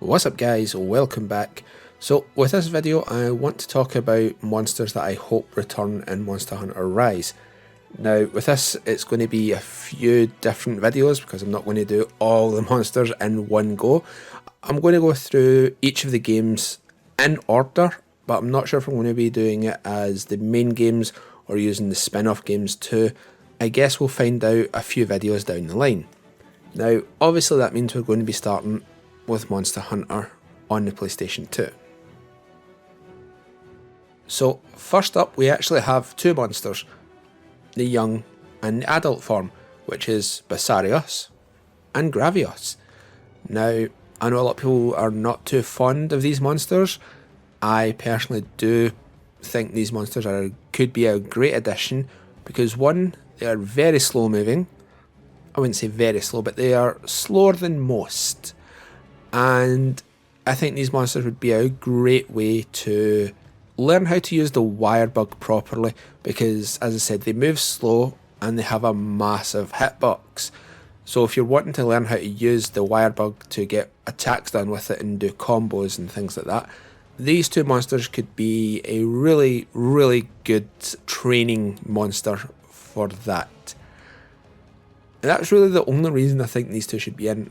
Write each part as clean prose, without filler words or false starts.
What's up guys, welcome back. So with this video I want to talk about monsters that I hope return in Monster Hunter Rise. Now with this it's going to be a few different videos because I'm not going to do all the monsters in one go. I'm going to go through each of the games in order, but I'm not sure if I'm going to be doing it as the main games or using the spin-off games too. I guess we'll find out a few videos down the line. Now obviously that means we're going to be starting with Monster Hunter on the PlayStation 2. So first up we actually have two monsters, the young and the adult form, which is Basarios and Gravios. Now I know a lot of people are not too fond of these monsters. I personally do think these monsters could be a great addition because one, they are very slow moving. I wouldn't say very slow, but they are slower than most. And I think these monsters would be a great way to learn how to use the wire bug properly because, as I said, they move slow and they have a massive hitbox. So if you're wanting to learn how to use the wire bug to get attacks done with it and do combos and things like that, these two monsters could be a really, really good training monster for that. And that's really the only reason I think these two should be in.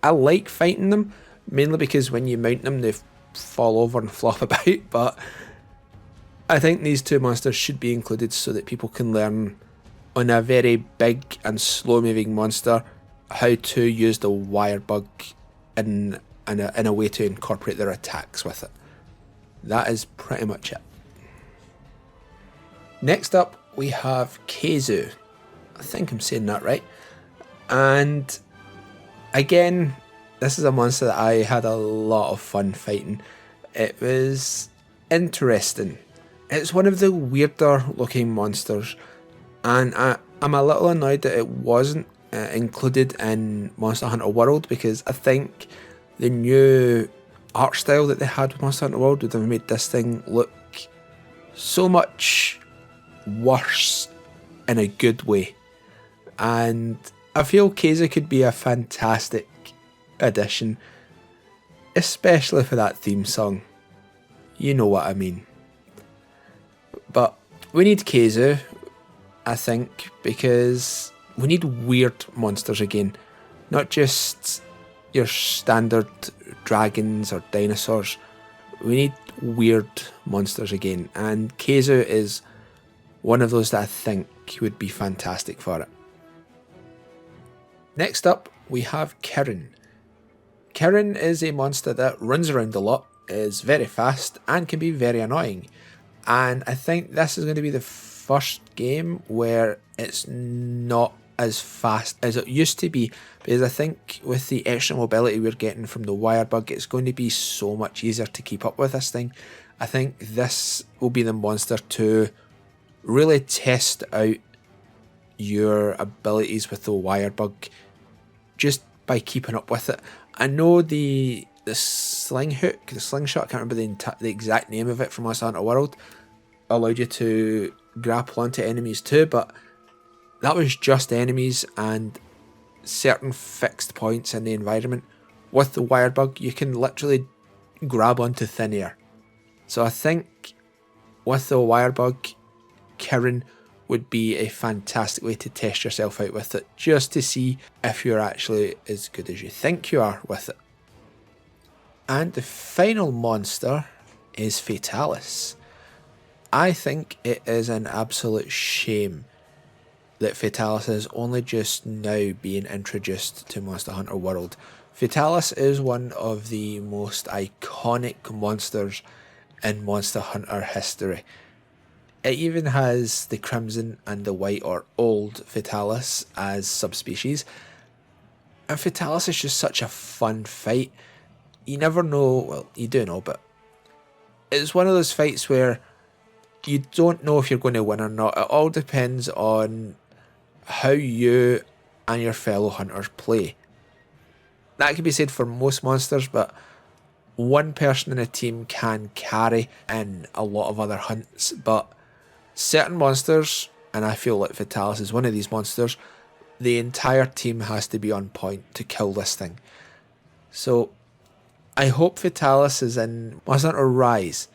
I like fighting them, mainly because when you mount them they fall over and flop about, but I think these two monsters should be included so that people can learn on a very big and slow moving monster how to use the wire bug in a way to incorporate their attacks with it. That is pretty much it. Next up we have Keizu. I think I'm saying that right. And again, this is a monster that I had a lot of fun fighting. It was interesting. It's one of the weirder looking monsters, and I'm a little annoyed that it wasn't included in Monster Hunter World because I think the new art style that they had with Monster Hunter World would have made this thing look so much worse in a good way. And I feel Keizu could be a fantastic addition, especially for that theme song. You know what I mean. But we need Keizu, I think, because we need weird monsters again. Not just your standard dragons or dinosaurs. We need weird monsters again. And Keizu is one of those that I think would be fantastic for it. Next up, we have Kirin. Kirin is a monster that runs around a lot, is very fast, and can be very annoying. And I think this is going to be the first game where it's not as fast as it used to be, because I think with the extra mobility we're getting from the wire bug, it's going to be so much easier to keep up with this thing. I think this will be the monster to really test out your abilities with the wire bug just by keeping up with it. I know the sling hook, the slingshot, I can't remember the exact name of it from Monster Hunter World, allowed you to grapple onto enemies too, but that was just enemies and certain fixed points in the environment. With the wire bug you can literally grab onto thin air. So I think with the wire bug, Kirin would be a fantastic way to test yourself out with it, just to see if you're actually as good as you think you are with it. And the final monster is Fatalis. I think it is an absolute shame that Fatalis is only just now being introduced to Monster Hunter World. Fatalis is one of the most iconic monsters in Monster Hunter history. It even has the Crimson and the White or Old Fatalis as subspecies. And Fatalis is just such a fun fight. You never know, well you do know, but it's one of those fights where you don't know if you're going to win or not. It all depends on how you and your fellow hunters play. That can be said for most monsters, but one person in a team can carry in a lot of other hunts, but certain monsters, and I feel like Fatalis is one of these monsters, the entire team has to be on point to kill this thing. So I hope Fatalis is in Monster Hunter Rise,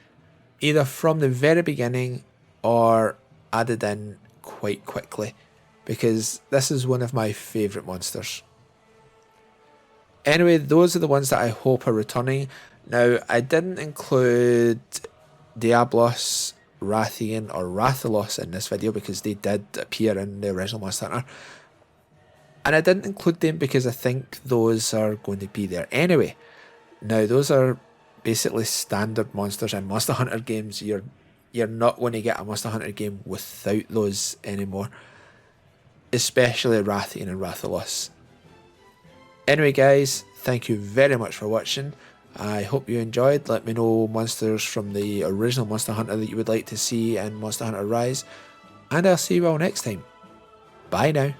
either from the very beginning or added in quite quickly, because this is one of my favourite monsters. Anyway, those are the ones that I hope are returning. Now, I didn't include Diablos, Rathian or Rathalos in this video because they did appear in the original Monster Hunter. And I didn't include them because I think those are going to be there anyway. Now, those are basically standard monsters in Monster Hunter games. You're not going to get a Monster Hunter game without those anymore. Especially Rathian and Rathalos. Anyway guys, thank you very much for watching. I hope you enjoyed. Let me know monsters from the original Monster Hunter that you would like to see in Monster Hunter Rise. And I'll see you all next time. Bye now.